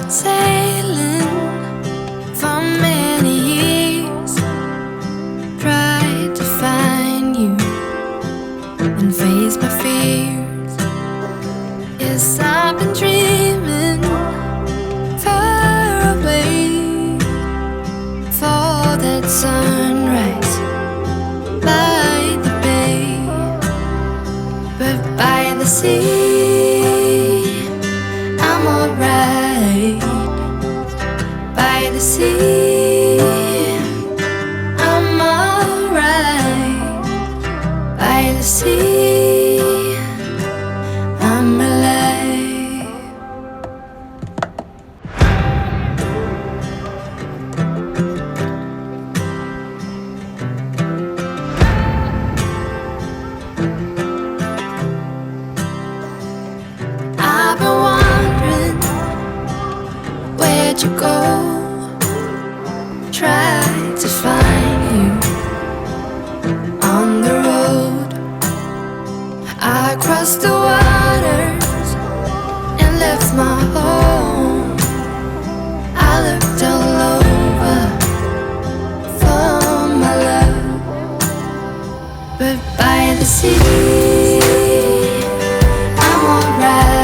Sailing for many years, tried to find you and face my fears. Yes, I've been dreaming far away for that sunrise by the bay, but by the sea I'm alright. By the sea, I'm alright. By the sea, I'm alive. I've been wondering, where'd you go? Tried to find you on the road. I crossed the waters and left my home. I looked all over for my love, but by the sea I'm alright.